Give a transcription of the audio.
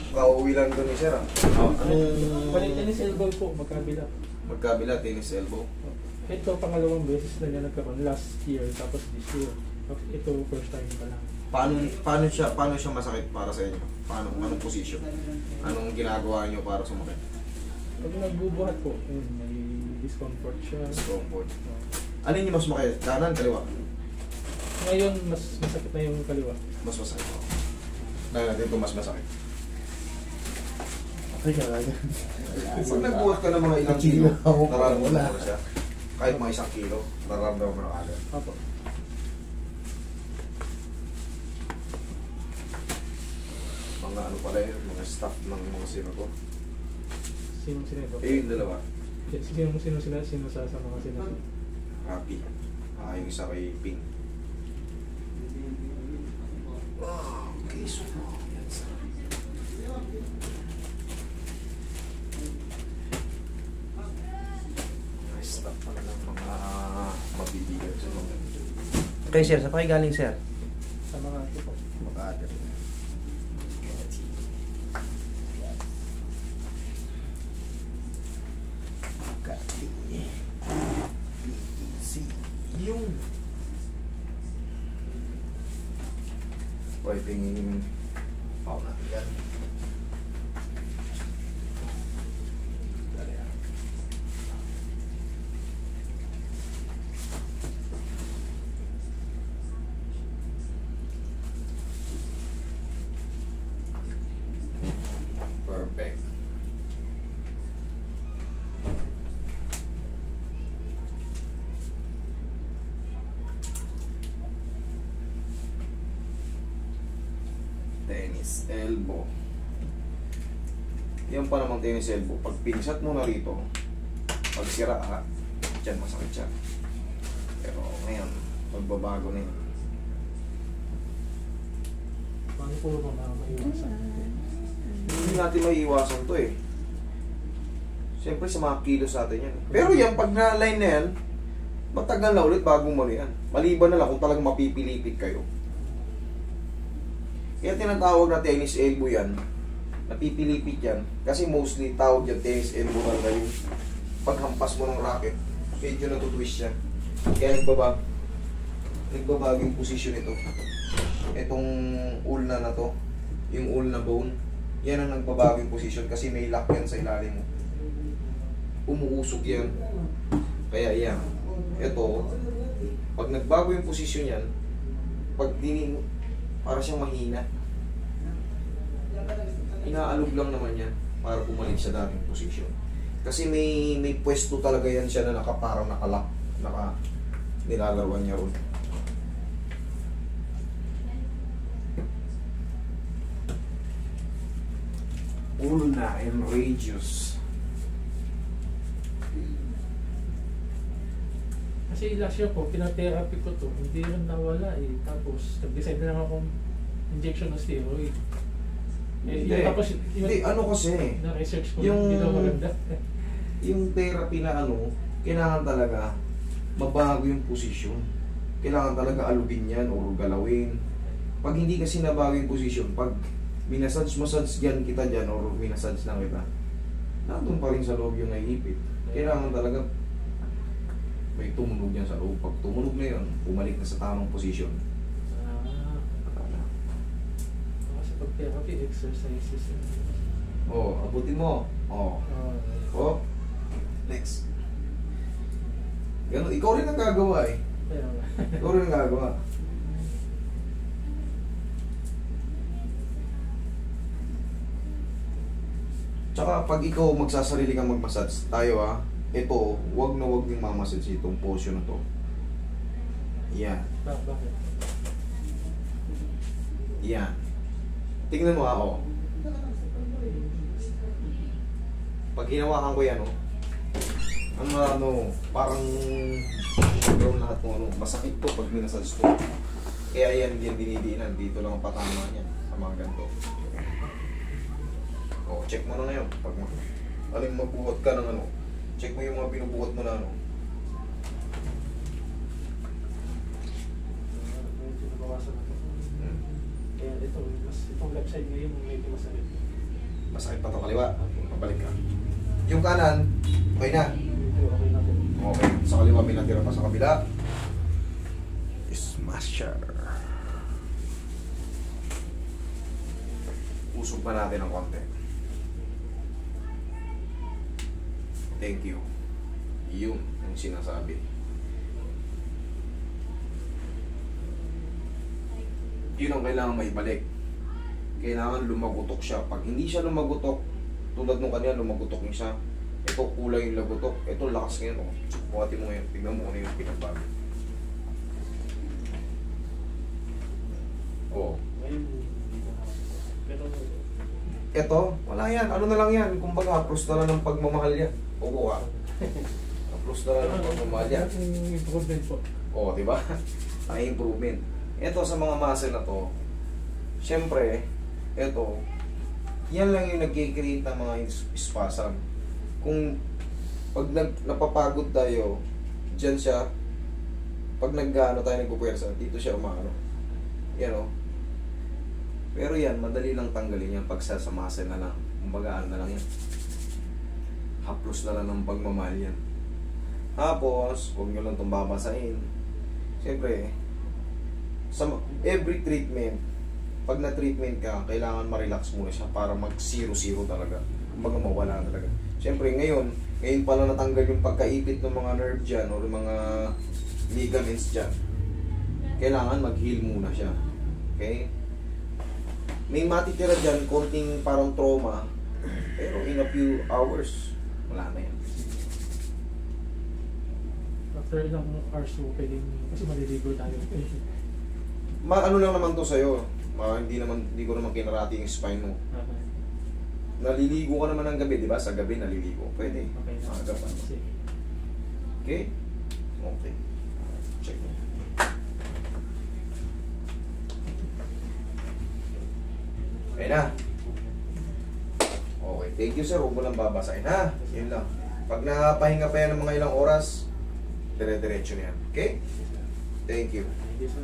Kauwi lang doon ni sir ah. Balik tennis elbow po, magkabila. Magkabila, tennis elbow. Ito, pangalawang beses na niya nagkaroon. Last year, tapos this year. Ito, first time pa lang. Paano siya masakit para sa inyo? Anong position? Anong ginagawa niyo para sumakit? Pag nagbubuhat po, may discomfort siya. Discomfort. Alin niyo mas makaya? Kanan, kaliwa? Ngayon, mas masakit na yung kaliwa. Mas masakit. Dito mas masakit. Okay ka lang. Pag nagbuhat ka ng mga ilang kilo, nararamdaman mo na siya. Kahit mga 1 kilo, nararamdaman mo na agad. Apo. Mga ano pala yun, mga staff ng mga sinato. Sinong sinito? Yung dalawa. Sino sa mga sinito? Happy. Yung isa kay Pink. Okay, so yan sa... Staff pala ng mga mabibigan sa mga... Okay sir, sa galing sir? Sa mga ito po. Makaadir. Yung wiping pao natin yan. Dali yan. Perfect. Tennis elbow. Yan pa namang tennis elbow. Pag pinsat mo na rito, pag sira ha, dyan masakit siya. Pero ngayon, magbabago na yun. Paano po ba maiwasan? Hindi natin maiiwasan to eh. Siyempre sa mga kilos natin yan. Pero yan, pag na-align na yan, matagal na ulit bagong mali yan. Maliban na lang kung talagang mapipilipit kayo. Kaya tinatawag na tennis elbow yan, napipilipit yan, kasi mostly tawag yan tennis elbow talaga yung paghampas mo ng racket, medyo natutwist siya. Kaya nagbabago yung position ito. Itong ulna na to, yung ulna bone, yan ang nagbabago yung position kasi may lock yan sa ilalim mo. Umuusog yan. Kaya yan. Ito, pag nagbago yung position yan, pag dinin mo, para siyang mahina. Inaalog lang naman yan para bumalik sa dating posisyon. Kasi may pwesto talaga yan siya na parang nakalak, nilalaruan niya ron. Ulna and radius. Kasi last year po, pinatherapy ko to, hindi rin nawala eh. Tapos, nag-decide na lang akong injection ng steroid. Hindi. Tapos, Hindi, ano kasi, na-research ko, yung, hindi na maganda. yung therapy na ano, kailangan talaga mabago yung posisyon. Kailangan talaga alubin yan o galawin. Pag hindi kasi nabago yung posisyon, pag minasage yan kita dyan o minasage lang kita, nandun pa rin sa loob yung naipit. Kailangan talaga may tumunog yan sa loob. Pag tumunog na yun, bumalik na sa tamang posisyon. Kasi pag therapy, exercises. Abutin mo. Next. Ganun, ikaw rin ang gagawa eh. Ikaw rin ang gagawa. Tsaka pag ikaw magsasarili kang magmassage, tayo ito, wag na wag yung mamassage itong portion na to. Yan. Bakit? Yan. Tingnan mo Pag hinawakan ko yan parang gawin lahat ng masakit to pag minasage to. Kaya yan dinidiinan. Dito lang ang patama niyan sa mga ganito. Check mo na ngayon. Pag aling magbuhat ka ng check mo yung mga binubuhat mo na Medyo nabawasan na ito. Kaya ito, itong left side ngayon medyo masakit. Masakit pa to kaliwa. Pabalik ka. Yung kanan, okay na. Medyo okay na po. Okay. Sa kaliwa may natira pa sa kabila. Smasher. Usog pa natin ng konti. Thank you. Yun yung sinasabi. Yun ang kailangan maibalik. Kailangan lumagutok siya. Pag hindi siya lumagutok, tulad nung kanina lumagutok niya siya, ito kulay yung lagutok, ito lakas ngayon. Oh. Buhatin mo ngayon, tignan mo kung ano yung pinagbago. Oh. Ngayon, hindi ko na. Pero, Ito, wala yan. Ano na lang yan? Kumbaga, plus na lang ng pagmamahal yan. Oo ah. Plus na lang ng pagmamahal yan. yung improvement po. Oo, di ba? Ay, improvement. Ito sa mga muscle na to, syempre, ito, yan lang yung nag-create ng mga spasm. Kung pag napapagod tayo, dyan siya, pag nag-ano tayo nagpupuwersa, dito siya umano. Yan o. Pero yan, madali lang tanggalin yan pag sa muscle na lang. Kumbaga, na lang yan. Haplos na lang ng pagmamahal yan. Tapos, huwag nyo lang itong babasahin. Siyempre, sa every treatment, pag na-treatment ka, kailangan ma-relax muna siya para mag-0-0 talaga. Kumbaga mawala talaga. Siyempre ngayon pa lang natanggal yung pagkaipit ng mga nerve dyan or mga ligaments dyan. Kailangan mag-heal muna siya. Okay? May matitira dyan, konting parang trauma, pero in a few hours, wala na yan. After ilang hours mo pwedeng, kasi maliligo tayo. Ano lang naman to sa'yo, hindi ko naman kinarati yung spine mo. Okay. Naliligo ka naman ng gabi, di ba? Sa gabi naliligo. Pwede. Okay. Maaga pa. Sige. Okay? Okay. Check mo. Okay na. Okay. Thank you sir. Huwag mo lang babasahin ha. Yun lang. Pag napahinga pa yan ng mga ilang oras, dire-diretso na yan. Okay? Thank you. Thank you, sir.